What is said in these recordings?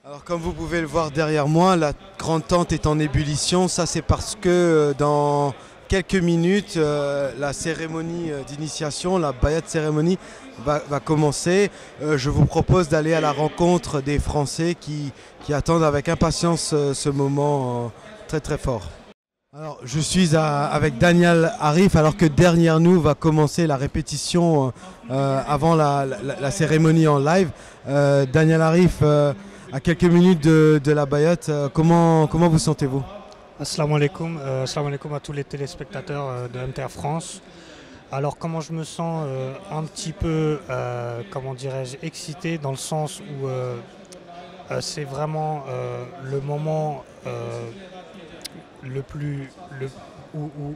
Alors comme vous pouvez le voir derrière moi, la grande tente est en ébullition. Ça c'est parce que dans quelques minutes, la cérémonie d'initiation, la bayat cérémonie va commencer. Je vous propose d'aller à la rencontre des Français qui attendent avec impatience ce moment très très fort. Alors, je suis avec Daniel Arif alors que derrière nous va commencer la répétition avant la cérémonie en live. Daniel Arif, à quelques minutes de la bayat, comment vous sentez-vous? Assalamu alaikum, assalamu alaikum à tous les téléspectateurs de MTR France. Alors comment je me sens un petit peu, comment dirais-je, excité dans le sens où c'est vraiment le moment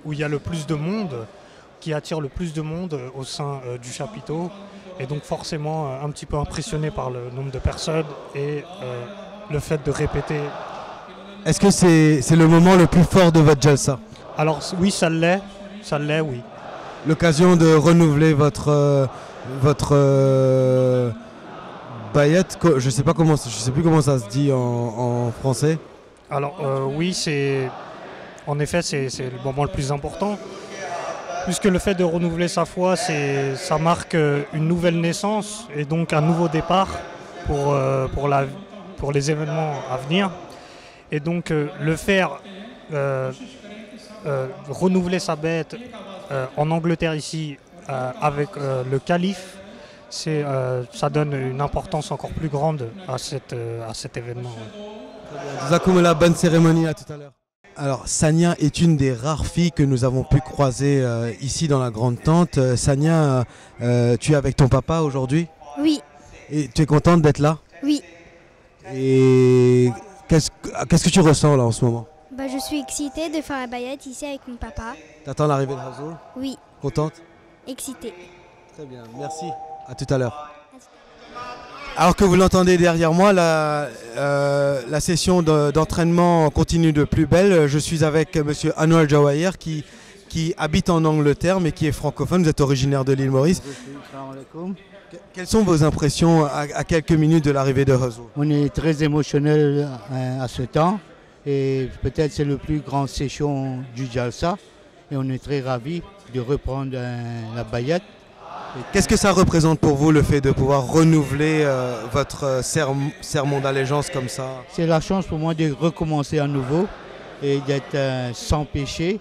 où il y a le plus de monde, qui attire le plus de monde au sein du chapiteau. Et donc forcément un petit peu impressionné par le nombre de personnes et le fait de répéter. Est-ce que c'est le moment le plus fort de votre jalsa? Alors oui, ça l'est, oui. L'occasion de renouveler votre bayat, je sais plus comment ça se dit en français. Alors oui, en effet c'est le moment le plus important, puisque le fait de renouveler sa foi, ça marque une nouvelle naissance et donc un nouveau départ pour les événements à venir. Et donc le faire renouveler sa bête en Angleterre ici avec le calife, ça donne une importance encore plus grande à cet événement. Jazakumullah, bonne cérémonie, à tout à l'heure. Alors Sania est une des rares filles que nous avons pu croiser ici dans la grande tente. Sania, tu es avec ton papa aujourd'hui? Oui. Et tu es contente d'être là? Oui. Et qu'est-ce que tu ressens là en ce moment? Je suis excitée de faire la bayat ici avec mon papa. T'attends l'arrivée de Hazoul? Oui. Contente? Excitée. Très bien, merci. À tout à l'heure. Alors que vous l'entendez derrière moi, la session d'entraînement continue de plus belle. Je suis avec monsieur Anwar Jawahir qui habite en Angleterre mais qui est francophone. Vous êtes originaire de l'île Maurice. Quelles sont vos impressions à quelques minutes de l'arrivée de Hazoul? On est très émotionnel à ce temps et peut-être c'est le plus grand session du Jalsa et on est très ravis de reprendre la bayat. Qu'est-ce que ça représente pour vous le fait de pouvoir renouveler votre sermon d'allégeance comme ça? C'est la chance pour moi de recommencer à nouveau et d'être sans péché.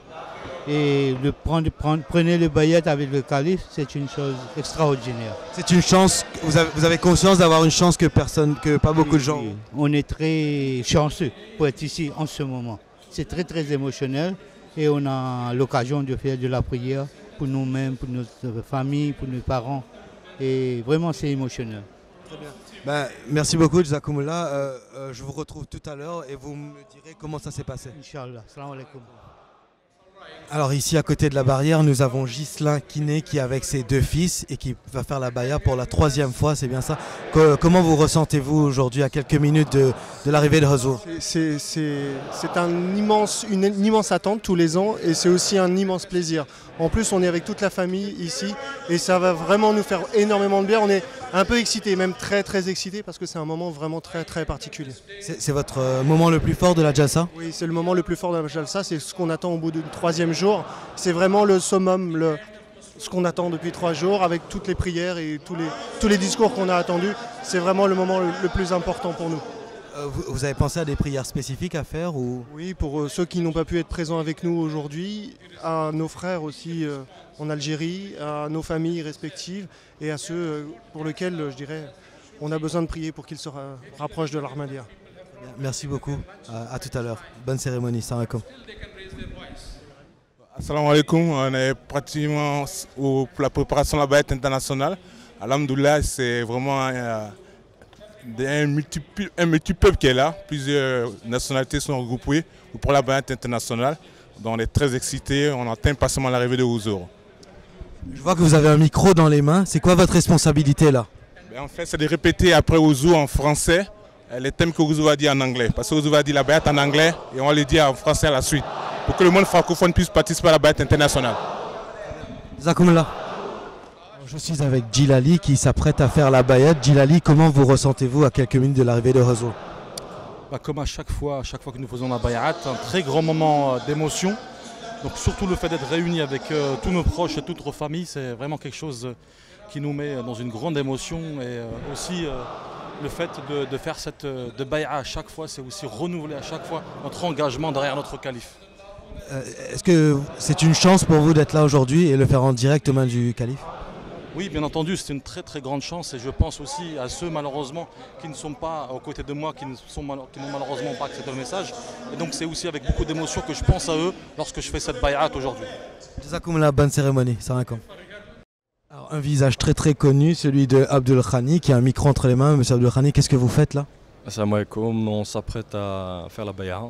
Et prenez le bayat avec le calife, c'est une chose extraordinaire. C'est une chance, vous avez conscience d'avoir une chance que pas beaucoup de gens ont. On est très chanceux pour être ici en ce moment. C'est très très émotionnel et on a l'occasion de faire de la prière pour nous-mêmes, pour notre famille, pour nos parents. Et vraiment c'est émotionnel. Très bien. Merci beaucoup, Jazakumullah. Je vous retrouve tout à l'heure et vous me direz comment ça s'est passé. Inch'Allah. Salam alaikum. Alors ici à côté de la barrière, nous avons Ghislain Kiné qui est avec ses deux fils et qui va faire la baya pour la 3e fois, c'est bien ça. Comment vous ressentez-vous aujourd'hui à quelques minutes de l'arrivée de Hazoul? C'est une immense attente tous les ans et c'est aussi un immense plaisir. En plus on est avec toute la famille ici et ça va vraiment nous faire énormément de bien. On est un peu excités, même très très excités parce que c'est un moment vraiment très très particulier. C'est votre moment le plus fort de la Jalsa? Oui, c'est le moment le plus fort de la Jalsa, c'est ce qu'on attend au bout du 3e jour. C'est vraiment le summum, ce qu'on attend depuis 3 jours avec toutes les prières et tous les discours qu'on a attendus. C'est vraiment le moment le plus important pour nous. Vous avez pensé à des prières spécifiques à faire ou... Oui, pour ceux qui n'ont pas pu être présents avec nous aujourd'hui, à nos frères aussi en Algérie, à nos familles respectives et à ceux pour lesquels, je dirais, on a besoin de prier pour qu'ils se rapprochent de l'Ahmadiyya. Merci beaucoup, à tout à l'heure. Bonne cérémonie, salam alaikum. Assalamu alaikum, on est pratiquement pour la préparation de la bayat internationale. Alhamdoulilah, c'est vraiment un multi-peuple qui est là. Plusieurs nationalités sont regroupées pour la bayat internationale. Donc on est très excités, on attend impatiemment l'arrivée de Hazoul. Je vois que vous avez un micro dans les mains. C'est quoi votre responsabilité là? En fait, c'est de répéter après Hazoul en français les thèmes que Hazoul va dire en anglais. Parce que Hazoul va dire la bayat en anglais et on va le dire en français à la suite. Pour que le monde francophone puisse participer à la bayat internationale. Jazakumullah. Je suis avec Djilali qui s'apprête à faire la bayat. Djilali, comment vous ressentez-vous à quelques minutes de l'arrivée de Hazoul? comme à chaque fois que nous faisons la bay'at, un très grand moment d'émotion. Donc surtout le fait d'être réunis avec tous nos proches et toute notre famille, c'est vraiment quelque chose qui nous met dans une grande émotion. Et aussi le fait de faire cette de bay'a à chaque fois, c'est aussi renouveler à chaque fois notre engagement derrière notre calife. Est-ce que c'est une chance pour vous d'être là aujourd'hui et le faire en direct aux mains du calife? Oui, bien entendu, c'est une très très grande chance et je pense aussi à ceux malheureusement qui ne sont pas aux côtés de moi, qui n'ont malheureusement pas accepté le message. Et donc c'est aussi avec beaucoup d'émotion que je pense à eux lorsque je fais cette bay'at aujourd'hui. Jazakoumullah, bonne cérémonie, salam alaikum. Alors, un visage très très connu, celui de Abdul Khani, qui a un micro entre les mains. Monsieur Abdul Khani, qu'est-ce que vous faites là? Assalamu alaikum, on s'apprête à faire la bay'a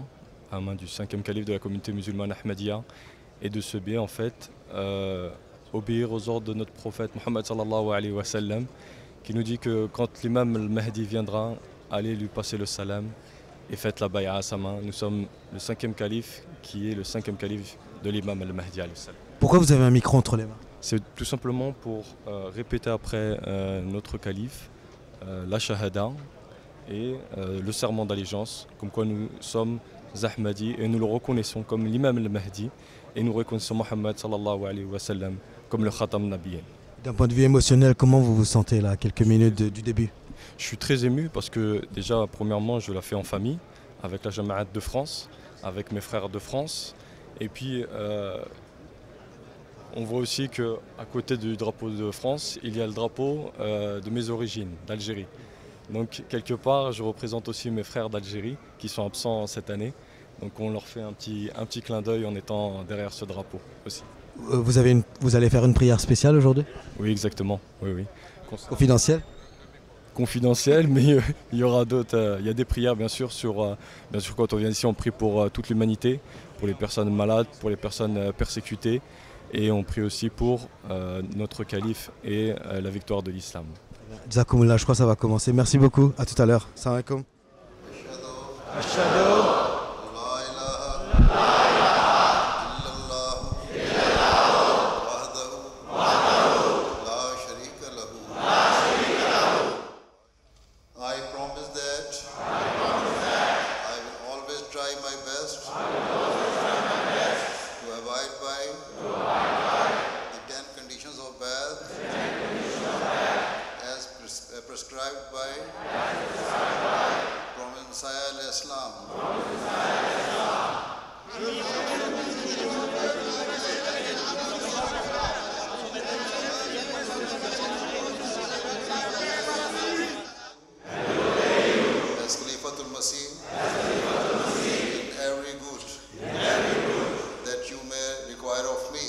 à la main du 5e calife de la communauté musulmane Ahmadiyya et de ce biais en fait obéir aux ordres de notre prophète Mohammed sallallahu alayhi wa sallam qui nous dit que quand l'imam al-Mahdi viendra, allez lui passer le salam et faites la bay'a à sa main. Nous sommes le 5e calife qui est le 5e calife de l'imam al-Mahdi alayhi salam. Pourquoi vous avez un micro entre les mains? C'est tout simplement pour répéter après notre calife la shahada et le serment d'allégeance, comme quoi nous sommes Ahmadi et nous le reconnaissons comme l'imam al-Mahdi et nous reconnaissons Mohammed sallallahu alayhi wa sallam comme le Khatam Nabiyyin. D'un point de vue émotionnel, comment vous vous sentez là, quelques minutes du début? Je suis très ému parce que déjà, premièrement, je la fais en famille, avec la Jamaat de France, avec mes frères de France. Et puis, on voit aussi qu'à côté du drapeau de France, il y a le drapeau de mes origines, d'Algérie. Donc, quelque part, je représente aussi mes frères d'Algérie qui sont absents cette année. Donc, on leur fait un petit clin d'œil en étant derrière ce drapeau aussi. Vous allez faire une prière spéciale aujourd'hui? Oui, exactement. Oui. Confidentielle? Confidentielle, mais il y aura d'autres. Il y a des prières, bien sûr, quand on vient ici, on prie pour toute l'humanité, pour les personnes malades, pour les personnes persécutées, et on prie aussi pour notre calife et la victoire de l'islam. Jazakoumullah, je crois que ça va commencer. Merci beaucoup, à tout à l'heure. Salam alaikum. Prescribed by Prophet Messiah al-Islam. As Khalifatul Masih in every good that you may require of me.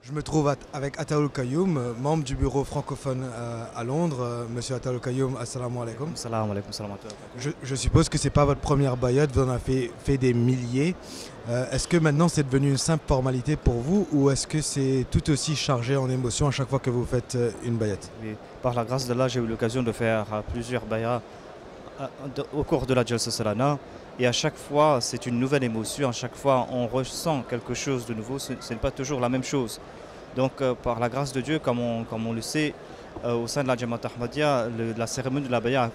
Je me trouve avec Ataoul Kayoum, membre du bureau francophone à Londres. Monsieur Ataoul Kayoum, assalamu alaikum. Assalamu alaikum, salam je suppose que ce n'est pas votre première bayat, vous en avez fait des milliers. Est-ce que maintenant c'est devenu une simple formalité pour vous ou est-ce que c'est tout aussi chargé en émotions à chaque fois que vous faites une bayat? Oui, par la grâce d'Allah, j'ai eu l'occasion de faire plusieurs bayats au cours de la Jalsa Salana. Et à chaque fois, c'est une nouvelle émotion. À chaque fois, on ressent quelque chose de nouveau. Ce n'est pas toujours la même chose. Donc, par la grâce de Dieu, comme on le sait, au sein de la Jamaat Ahmadiyya, la cérémonie de la bay'a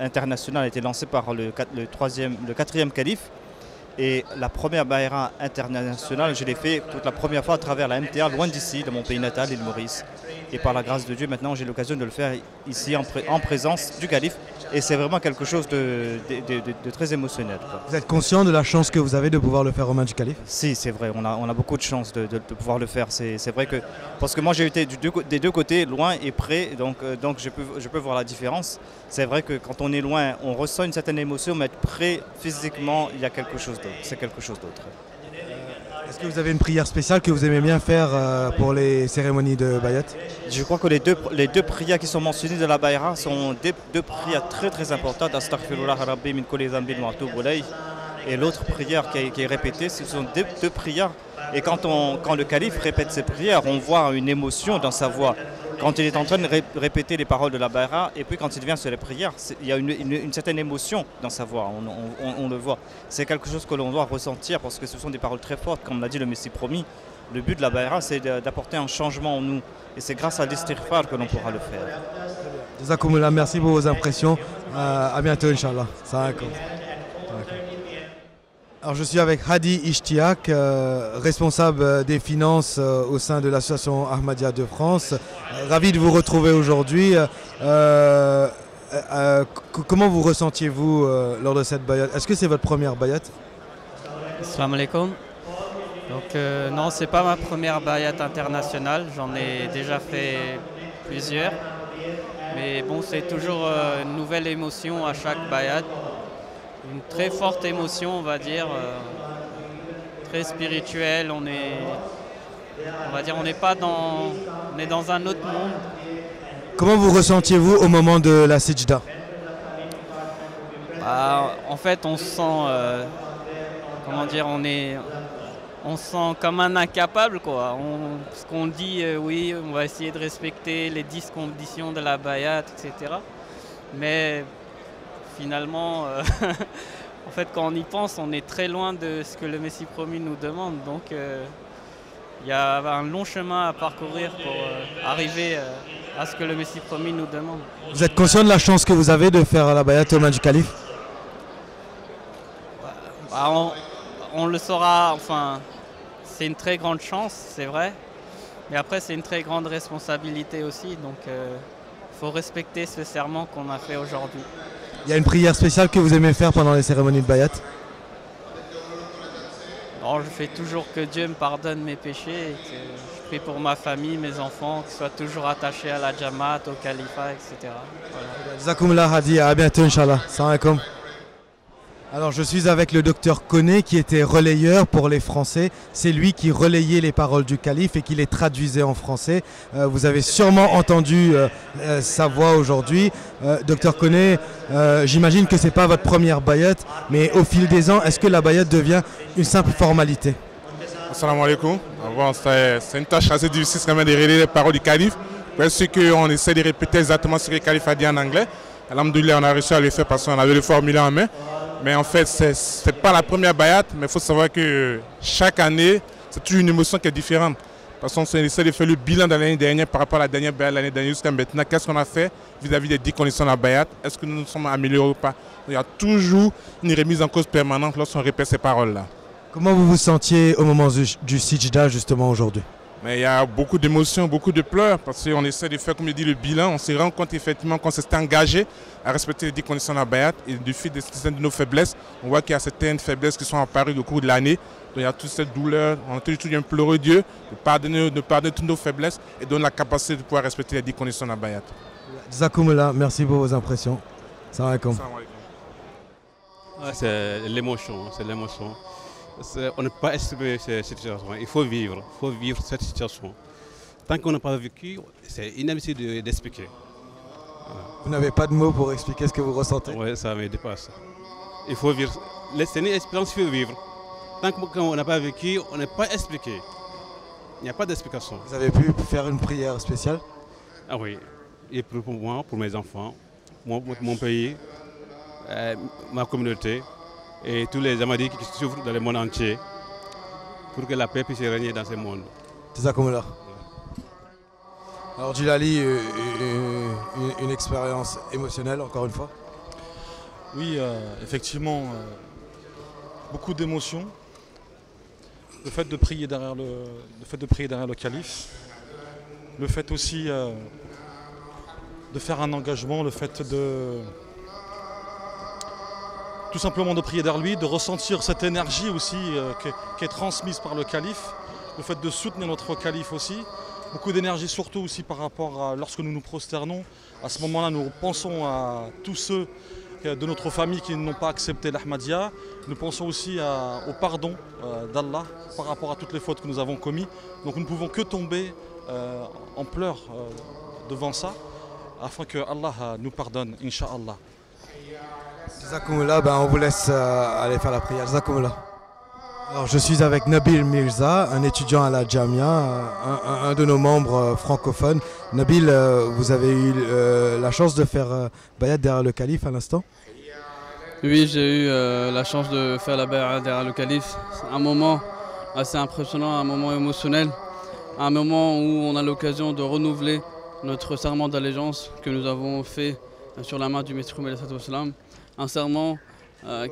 internationale a été lancée par le 4e calife. Et la première bay'a internationale, je l'ai fait pour la première fois à travers la MTA, loin d'ici, de mon pays natal, l'île Maurice. Et par la grâce de Dieu, maintenant, j'ai l'occasion de le faire ici en présence du calife Et c'est vraiment quelque chose de très émotionnel, quoi. Vous êtes conscient de la chance que vous avez de pouvoir le faire aux mains du calife? Si, c'est vrai, on a beaucoup de chance de pouvoir le faire. C'est vrai que, parce que moi j'ai été des deux côtés, loin et près, donc je peux voir la différence. C'est vrai que quand on est loin, on ressent une certaine émotion, mais être près physiquement, il y a quelque chose d'autre. C'est quelque chose d'autre. Est-ce que vous avez une prière spéciale que vous aimez bien faire pour les cérémonies de Bayat? Je crois que les deux prières qui sont mentionnées de la Bayra sont deux prières très très importantes. Astaghfirullah Rabbi min kulli dhanbin wa atubu ilayh. Et l'autre prière qui est répétée, ce sont deux prières. Et quand le calife répète ces prières, on voit une émotion dans sa voix. Quand il est en train de répéter les paroles de la Bayra, et puis quand il vient sur les prières, il y a une certaine émotion dans sa voix, on le voit. C'est quelque chose que l'on doit ressentir parce que ce sont des paroles très fortes, comme l'a dit le Messie promis. Le but de la Bayra, c'est d'apporter un changement en nous. Et c'est grâce à l'istighfar que l'on pourra le faire. Jazakumullah, merci pour vos impressions. À bientôt, Inch'Allah. Alors je suis avec Hadi Ishtiak, responsable des finances au sein de l'association Ahmadiyya de France. Ravi de vous retrouver aujourd'hui. Comment vous ressentiez-vous lors de cette bayat? Est-ce que c'est votre première bayat? Assalamu alaikum. Donc non, c'est pas ma première bayat internationale, j'en ai déjà fait plusieurs. Mais bon, c'est toujours une nouvelle émotion à chaque bayat. Une très forte émotion, on va dire, très spirituelle. On est dans un autre monde. Comment vous ressentiez-vous au moment de la sijda? En fait, on se sent, on se sent comme un incapable, quoi. Parce qu'on dit, oui, on va essayer de respecter les 10 conditions de la bayat, etc. Mais finalement, en fait, quand on y pense, on est très loin de ce que le Messie promis nous demande. Donc, il y a un long chemin à parcourir pour arriver à ce que le Messie promis nous demande. Vous êtes conscient de la chance que vous avez de faire la bayat aux mains du calife? On le saura, enfin, c'est une très grande chance, c'est vrai. Mais après, c'est une très grande responsabilité aussi. Donc, il faut respecter ce serment qu'on a fait aujourd'hui. Il y a une prière spéciale que vous aimez faire pendant les cérémonies de bayat? Alors, je fais toujours que Dieu me pardonne mes péchés et que je prie pour ma famille, mes enfants, qu'ils soient toujours attachés à la Jamaat, au califat, etc. Voilà. Jazakumullah Hadi, à bientôt Inch'Allah. Salam alaikum. Alors je suis avec le docteur Koné qui était relayeur pour les Français. C'est lui qui relayait les paroles du calife et qui les traduisait en français. Vous avez sûrement entendu sa voix aujourd'hui. Docteur Koné, j'imagine que ce n'est pas votre première bayat, mais au fil des ans, est-ce que la bayat devient une simple formalité? Assalamu alaikum. C'est une tâche assez difficile quand même de relayer les paroles du calife. Parce qu'on essaie de répéter exactement ce que le calife a dit en anglais. Alhamdoulilah, on a réussi à le faire parce qu'on avait le formulaire en main. Mais en fait, ce n'est pas la première bayat, mais il faut savoir que chaque année, c'est toujours une émotion qui est différente. Parce qu'on essaie de faire le bilan de l'année dernière par rapport à la dernière bayat, l'année dernière jusqu'à maintenant. Qu'est-ce qu'on a fait vis-à-vis des 10 conditions de la bayat? Est-ce que nous nous sommes améliorés ou pas? Il y a toujours une remise en cause permanente lorsqu'on répète ces paroles-là. Comment vous vous sentiez au moment du sijda justement aujourd'hui? Mais il y a beaucoup d'émotions, beaucoup de pleurs, parce qu'on essaie de faire, comme je dis, le bilan. On se rend compte effectivement qu'on s'est engagé à respecter les 10 conditions de la bayat. Et du fait de certaines de nos faiblesses, on voit qu'il y a certaines faiblesses qui sont apparues au cours de l'année. Donc il y a toute cette douleur. On a toujours imploré Dieu de pardonner toutes nos faiblesses et donner la capacité de pouvoir respecter les 10 conditions de la bayat. Jazakumullah, merci pour vos impressions. Salam alaikum. C'est l'émotion, on ne peut pas exprimer cette situation, il faut vivre cette situation. Tant qu'on n'a pas vécu, c'est inadmissible d'expliquer. Voilà. Vous n'avez pas de mots pour expliquer ce que vous ressentez? Oui, ça me dépasse. Il faut vivre. C'est une expérience qu'il faut vivre. Tant qu'on n'a pas vécu, on n'est pas expliqué. Il n'y a pas d'explication. Vous avez pu faire une prière spéciale? Ah oui, et pour moi, pour mes enfants, mon pays, ma communauté, et tous les Ahmadis qui souffrent dans le monde entier, pour que la paix puisse régner dans ce monde. C'est ça comme là. Alors Djilali, une expérience émotionnelle encore une fois? Oui, effectivement, beaucoup d'émotions. Le fait de prier derrière le calife, le fait aussi de faire un engagement, le fait tout simplement de prier vers lui, de ressentir cette énergie aussi qui est transmise par le calife, le fait de soutenir notre calife aussi. Beaucoup d'énergie surtout aussi par rapport à lorsque nous nous prosternons. À ce moment-là, nous pensons à tous ceux de notre famille qui n'ont pas accepté l'Ahmadiyya. Nous pensons aussi au pardon d'Allah par rapport à toutes les fautes que nous avons commises. Donc nous ne pouvons que tomber en pleurs devant ça, afin que Allah nous pardonne, Inch'Allah. Jazakumullah, on vous laisse aller faire la prière. Jazakumullah. Alors, je suis avec Nabil Mirza, un étudiant à la Jamia, un de nos membres francophones. Nabil, vous avez eu la chance de faire bayat derrière le calife à l'instant? Oui, j'ai eu la chance de faire la bayat derrière le calife. C'est un moment assez impressionnant, un moment émotionnel, un moment où on a l'occasion de renouveler notre serment d'allégeance que nous avons fait sur la main du Messie Mohammed. Un serment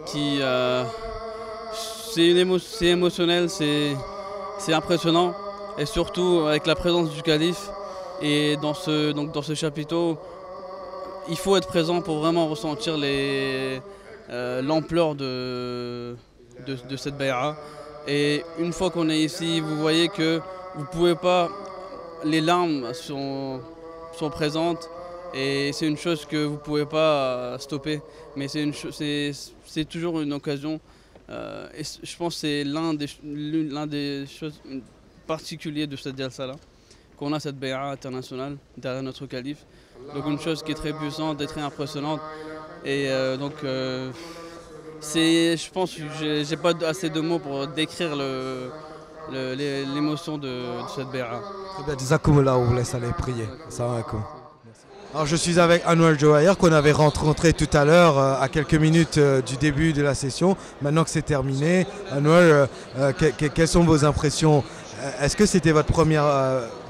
qui... c'est émotionnel, c'est impressionnant, et surtout avec la présence du calife. Et dans ce chapiteau, il faut être présent pour vraiment ressentir l'ampleur de cette bay'a. Et une fois qu'on est ici, vous voyez que vous pouvez pas, les larmes sont présentes, et c'est une chose que vous ne pouvez pas stopper, mais c'est toujours une occasion. Et je pense que c'est l'un des choses particulières de cette jalsa là, qu'on a cette bay'a internationale derrière notre calife. Donc une chose qui est très puissante et très impressionnante. Et je pense que j'ai pas assez de mots pour décrire l'émotion de cette bay'a. Jazakumullah, on vous laisse aller prier. Assalamu alaikum. Alors je suis avec Anwar Joaïr qu'on avait rencontré tout à l'heure à quelques minutes du début de la session. Maintenant que c'est terminé, Anwar, quelles sont vos impressions? Est-ce que c'était votre première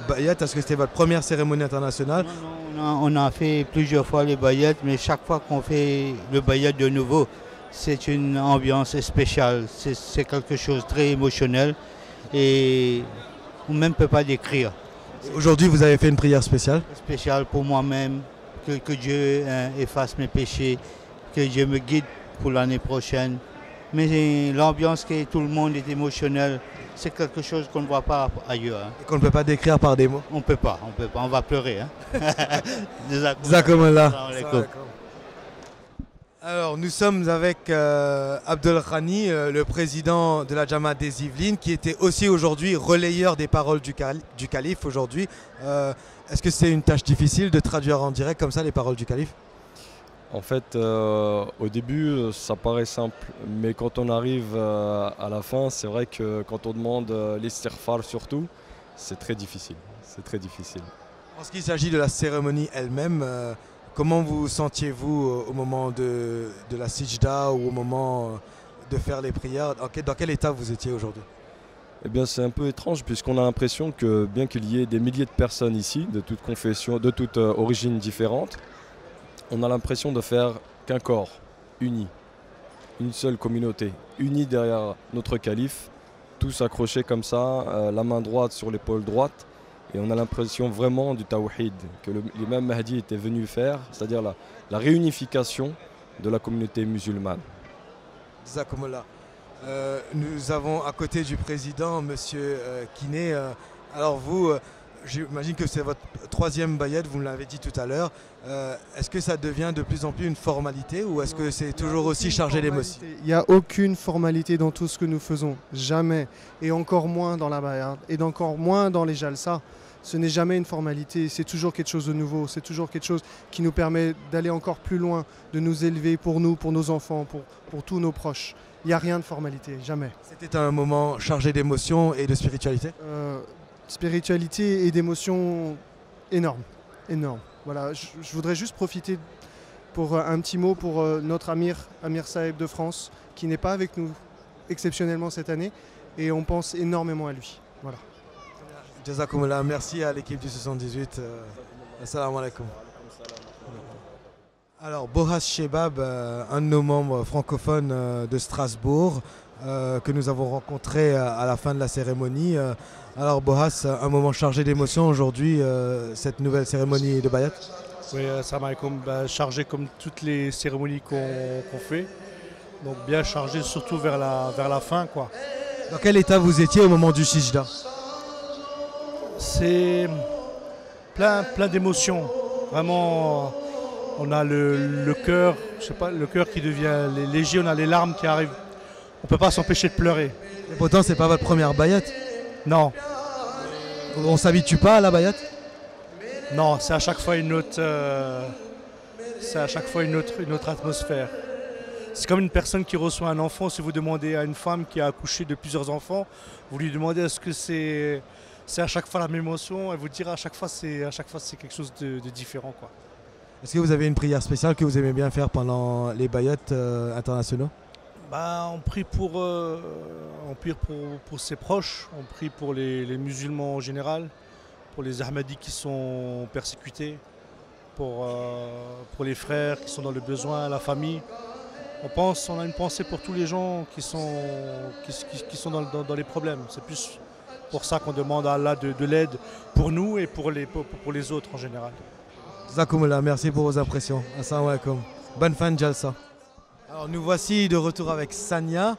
bayat? Est-ce que c'était votre première cérémonie internationale? Non, on a fait plusieurs fois les bayats, mais chaque fois qu'on fait le bayat de nouveau, c'est une ambiance spéciale. C'est quelque chose de très émotionnel et on ne peut pas décrire. Aujourd'hui, vous avez fait une prière spéciale? Spéciale pour moi-même, que Dieu efface mes péchés, que Dieu me guide pour l'année prochaine. Mais l'ambiance que tout le monde est émotionnel, c'est quelque chose qu'on ne voit pas ailleurs. Et qu'on ne peut pas décrire par des mots? On ne peut pas, on va pleurer. Jazakumullah. Alors nous sommes avec Abdel Khani, le président de la Jamaat des Yvelines, qui était aussi aujourd'hui relayeur des paroles du calife aujourd'hui. Est-ce que c'est une tâche difficile de traduire en direct comme ça les paroles du calife? En fait, au début, ça paraît simple, mais quand on arrive à la fin, c'est vrai que quand on demande l'istighfar surtout, c'est très difficile. C'est très difficile. En ce qui s'agit de la cérémonie elle-même, comment vous sentiez-vous au moment de la sijda ou au moment de faire les prières? Dans quel état vous étiez aujourd'hui? Eh bien, c'est un peu étrange puisqu'on a l'impression que bien qu'il y ait des milliers de personnes ici, de toute confession, de toute origine différente, on a l'impression de faire qu'un corps, uni, une seule communauté, unie derrière notre calife, tous accrochés comme ça, la main droite sur l'épaule droite. Et on a l'impression vraiment du tawhid que l'imam Mahdi était venu faire, c'est-à-dire la réunification de la communauté musulmane. Jazakumullah. Nous avons à côté du président, monsieur Kiné. Alors vous, j'imagine que c'est votre troisième bayat, vous me l'avez dit tout à l'heure. Est-ce que ça devient de plus en plus une formalité ou est-ce que c'est toujours aussi chargé d'émotions? Il n'y a aucune formalité dans tout ce que nous faisons, jamais. Et encore moins dans la bayat, et encore moins dans les jalsa. Ce n'est jamais une formalité, c'est toujours quelque chose de nouveau, c'est toujours quelque chose qui nous permet d'aller encore plus loin, de nous élever pour nous, pour nos enfants, pour tous nos proches. Il n'y a rien de formalité, jamais. C'était un moment chargé d'émotions et de spiritualité? Spiritualité et d'émotions énormes, énormes. Voilà, je voudrais juste profiter pour un petit mot pour notre Amir Saeb de France, qui n'est pas avec nous exceptionnellement cette année, et on pense énormément à lui. Voilà. Jazakumullah, merci à l'équipe du 78. Assalamu alaikum. Alors, Bohas Shebab, un de nos membres francophones de Strasbourg, que nous avons rencontré à la fin de la cérémonie. Alors, Bohas, un moment chargé d'émotions aujourd'hui, cette nouvelle cérémonie de bayat? Oui, assalamu alaikum. Chargé comme toutes les cérémonies qu'on fait. Donc bien chargé, surtout vers la fin, quoi. Dans quel état vous étiez au moment du Shijda? C'est plein d'émotions. Vraiment, on a le cœur, je sais pas, le cœur qui devient léger, on a les larmes qui arrivent. On ne peut pas s'empêcher de pleurer. Et pourtant, c'est pas votre première bayat? Non. On s'habitue pas à la bayat? Non, c'est à chaque fois une autre, une autre atmosphère. C'est comme une personne qui reçoit un enfant. Si vous demandez à une femme qui a accouché de plusieurs enfants, vous lui demandez est-ce que c'est à chaque fois la même émotion, elle vous dira à chaque fois c'est quelque chose de différent, quoi. Est-ce que vous avez une prière spéciale que vous aimez bien faire pendant les bayats internationaux? On prie pour ses proches, on prie pour les musulmans en général, pour les Ahmadis qui sont persécutés, pour les frères qui sont dans le besoin, la famille. On a une pensée pour tous les gens qui sont dans les problèmes. C'est plus pour ça qu'on demande à Allah de l'aide pour nous et pour les autres en général. Zakoumullah, merci pour vos impressions. Assalamu alaikum. Bonne fin de Jalsa. Alors nous voici de retour avec Sania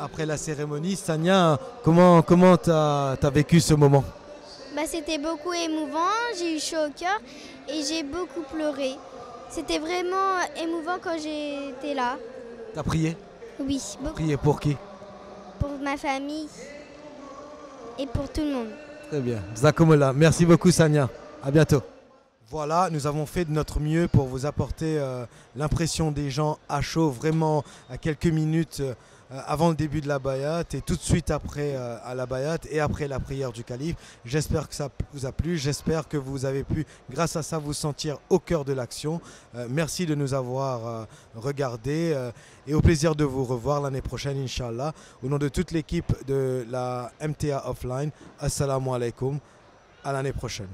après la cérémonie. Sania, comment t'as vécu ce moment? C'était beaucoup émouvant, j'ai eu chaud au cœur et j'ai beaucoup pleuré. C'était vraiment émouvant quand j'étais là. T'as prié? Oui, beaucoup. Prié pour qui? Pour ma famille et pour tout le monde. Très bien. Zakoumullah. Merci beaucoup Sania. À bientôt. Voilà, nous avons fait de notre mieux pour vous apporter l'impression des gens à chaud, vraiment à quelques minutes avant le début de la bayat et tout de suite après à la bayat et après la prière du calife. J'espère que ça vous a plu, j'espère que vous avez pu grâce à ça vous sentir au cœur de l'action. Merci de nous avoir regardés et au plaisir de vous revoir l'année prochaine Inch'Allah. Au nom de toute l'équipe de la MTA Offline, Assalamu alaikum, à l'année prochaine.